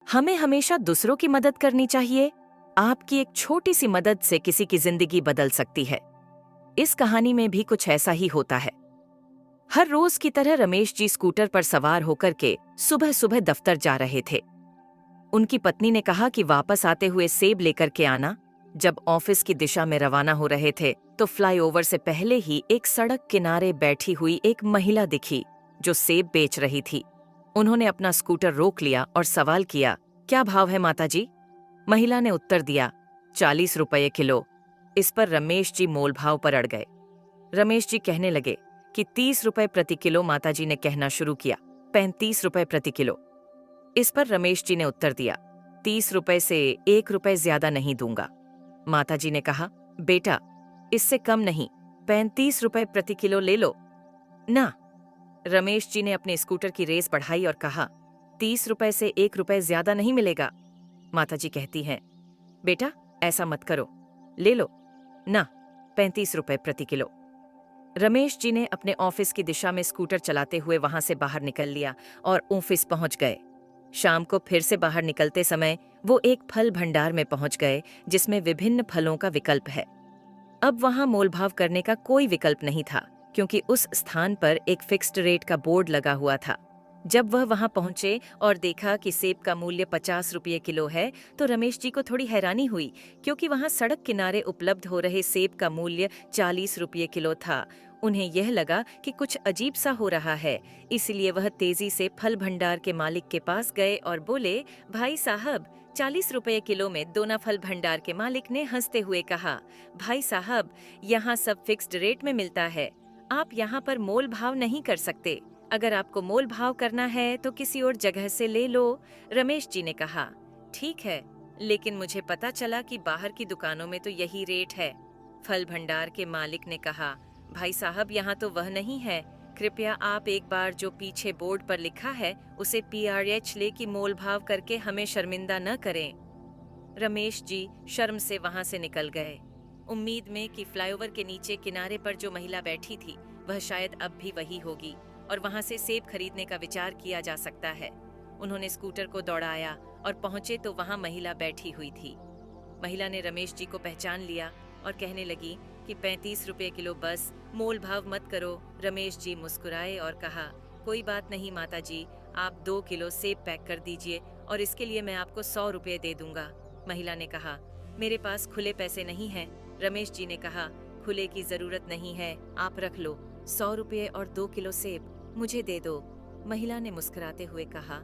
हमें हमेशा दूसरों की मदद करनी चाहिए। आपकी एक छोटी सी मदद से किसी की जिंदगी बदल सकती है। इस कहानी में भी कुछ ऐसा ही होता है। हर रोज की तरह रमेश जी स्कूटर पर सवार होकर के सुबह सुबह दफ्तर जा रहे थे। उनकी पत्नी ने कहा कि वापस आते हुए सेब लेकर के आना। जब ऑफिस की दिशा में रवाना हो रहे थे तो फ्लाईओवर से पहले ही एक सड़क किनारे बैठी हुई एक महिला दिखी जो सेब बेच रही थी। उन्होंने अपना स्कूटर रोक लिया और सवाल किया, क्या भाव है माताजी? महिला ने उत्तर दिया, 40 रुपये किलो। इस पर रमेश जी मोल भाव पर अड़ गए। रमेश जी कहने लगे कि 30 रुपए प्रति किलो। माताजी ने कहना शुरू किया, 35 रुपए प्रति किलो। इस पर रमेश जी ने उत्तर दिया, 30 रुपए से 1 रुपए ज्यादा नहीं दूंगा। माताजी ने कहा, बेटा इससे कम नहीं, 35 रुपए प्रति किलो ले लो ना। रमेश जी ने अपने स्कूटर की रेस बढ़ाई और कहा, 30 रुपए से 1 रुपए ज्यादा नहीं मिलेगा। माताजी कहती हैं, बेटा ऐसा मत करो, ले लो ना, 35 रुपए प्रति किलो। रमेश जी ने अपने ऑफिस की दिशा में स्कूटर चलाते हुए वहां से बाहर निकल लिया और ऑफिस पहुंच गए। शाम को फिर से बाहर निकलते समय वो एक फल भंडार में पहुंच गए जिसमें विभिन्न फलों का विकल्प है। अब वहां मोलभाव करने का कोई विकल्प नहीं था क्योंकि उस स्थान पर एक फिक्स्ड रेट का बोर्ड लगा हुआ था। जब वह वहां पहुंचे और देखा कि सेब का मूल्य 50 रुपये किलो है तो रमेश जी को थोड़ी हैरानी हुई क्योंकि वहां सड़क किनारे उपलब्ध हो रहे सेब का मूल्य 40 रुपये किलो था। उन्हें यह लगा कि कुछ अजीब सा हो रहा है, इसलिए वह तेजी से फल भंडार के मालिक के पास गए और बोले, भाई साहब 40 रुपये किलो में दोना। फल भंडार के मालिक ने हंसते हुए कहा, भाई साहब यहाँ सब फिक्स्ड रेट में मिलता है, आप यहाँ पर मोल भाव नहीं कर सकते। अगर आपको मोल भाव करना है तो किसी और जगह से ले लो। रमेश जी ने कहा, ठीक है, लेकिन मुझे पता चला कि बाहर की दुकानों में तो यही रेट है। फल भंडार के मालिक ने कहा, भाई साहब यहाँ तो वह नहीं है, कृपया आप एक बार जो पीछे बोर्ड पर लिखा है उसे PRH ले की मोल भाव करके हमें शर्मिंदा न करें। रमेश जी शर्म से वहां से निकल गए, उम्मीद में कि फ्लाईओवर के नीचे किनारे पर जो महिला बैठी थी वह शायद अब भी वही होगी और वहां से सेब खरीदने का विचार किया जा सकता है। उन्होंने स्कूटर को दौड़ाया और पहुंचे तो वहां महिला बैठी हुई थी। महिला ने रमेश जी को पहचान लिया और कहने लगी कि 35 रुपये किलो बस, मोल भाव मत करो। रमेश जी मुस्कुराए और कहा, कोई बात नहीं माता जी, आप 2 किलो सेब पैक कर दीजिए और इसके लिए मैं आपको 100 रुपये दे दूंगा। महिला ने कहा, मेरे पास खुले पैसे नहीं हैं। रमेश जी ने कहा, खुले की जरूरत नहीं है, आप रख लो, 100 रुपये और 2 किलो सेब मुझे दे दो। महिला ने मुस्कुराते हुए कहा,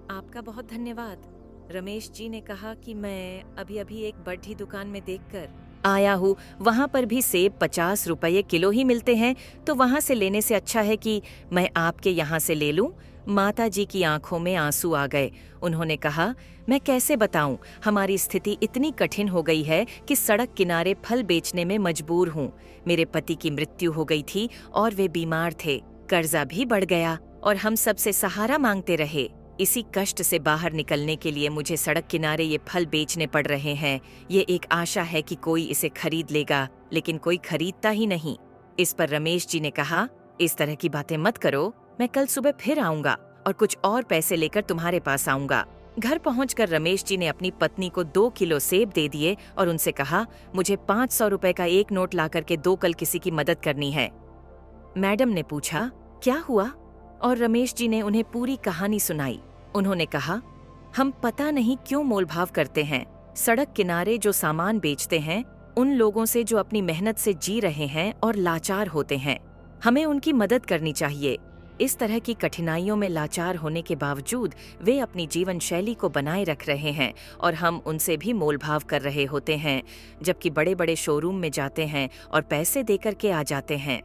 आपका बहुत धन्यवाद। रमेश जी ने कहा कि मैं अभी अभी एक बड़ी दुकान में देखकर आया हूँ, वहाँ पर भी सेब 50 रुपये किलो ही मिलते हैं, तो वहाँ से लेने से अच्छा है कि मैं आपके यहाँ से ले लूँ। माता जी की आंखों में आंसू आ गए। उन्होंने कहा, मैं कैसे बताऊं, हमारी स्थिति इतनी कठिन हो गई है कि सड़क किनारे फल बेचने में मजबूर हूँ। मेरे पति की मृत्यु हो गई थी और वे बीमार थे, कर्जा भी बढ़ गया और हम सबसे सहारा मांगते रहे। इसी कष्ट से बाहर निकलने के लिए मुझे सड़क किनारे ये फल बेचने पड़ रहे हैं। ये एक आशा है कि कोई इसे खरीद लेगा, लेकिन कोई खरीदता ही नहीं। इस पर रमेश जी ने कहा, इस तरह की बातें मत करो, मैं कल सुबह फिर आऊंगा और कुछ और पैसे लेकर तुम्हारे पास आऊंगा। घर पहुंचकर रमेश जी ने अपनी पत्नी को 2 किलो सेब दे दिए और उनसे कहा, मुझे 500 रुपए का एक नोट ला करके दो, कल किसी की मदद करनी है। मैडम ने पूछा, क्या हुआ? और रमेश जी ने उन्हें पूरी कहानी सुनाई। उन्होंने कहा, हम पता नहीं क्यों मोलभाव करते हैं। सड़क किनारे जो सामान बेचते हैं उन लोगों से जो अपनी मेहनत से जी रहे हैं और लाचार होते हैं, हमें उनकी मदद करनी चाहिए। इस तरह की कठिनाइयों में लाचार होने के बावजूद वे अपनी जीवन शैली को बनाए रख रहे हैं और हम उनसे भी मोलभाव कर रहे होते हैं, जबकि बड़े बड़े शोरूम में जाते हैं और पैसे देकर के आ जाते हैं।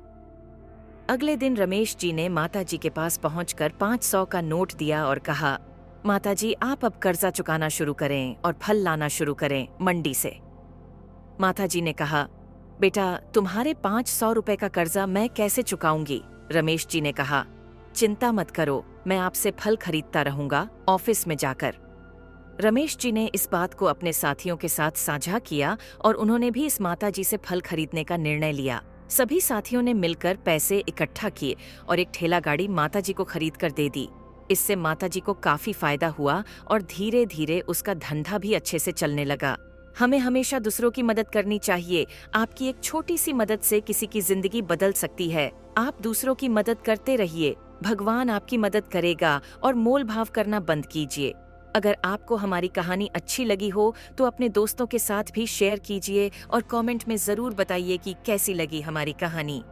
अगले दिन रमेश जी ने माता जी के पास पहुंचकर 500 का नोट दिया और कहा, माता जी आप अब कर्जा चुकाना शुरू करें और फल लाना शुरू करें मंडी से। माता जी ने कहा, बेटा तुम्हारे 500 रुपए का कर्जा मैं कैसे चुकाऊंगी? रमेश जी ने कहा, चिंता मत करो, मैं आपसे फल खरीदता रहूंगा ऑफिस में जाकर। रमेश जी ने इस बात को अपने साथियों के साथ साझा किया और उन्होंने भी इस माता जी से फल खरीदने का निर्णय लिया। सभी साथियों ने मिलकर पैसे इकट्ठा किए और एक ठेला गाड़ी माता जी को खरीद कर दे दी। इससे माताजी को काफी फायदा हुआ और धीरे धीरे उसका धंधा भी अच्छे से चलने लगा। हमें हमेशा दूसरों की मदद करनी चाहिए। आपकी एक छोटी सी मदद से किसी की जिंदगी बदल सकती है। आप दूसरों की मदद करते रहिए, भगवान आपकी मदद करेगा। और मोल भाव करना बंद कीजिए। अगर आपको हमारी कहानी अच्छी लगी हो तो अपने दोस्तों के साथ भी शेयर कीजिए और कमेंट में जरूर बताइए कि कैसी लगी हमारी कहानी।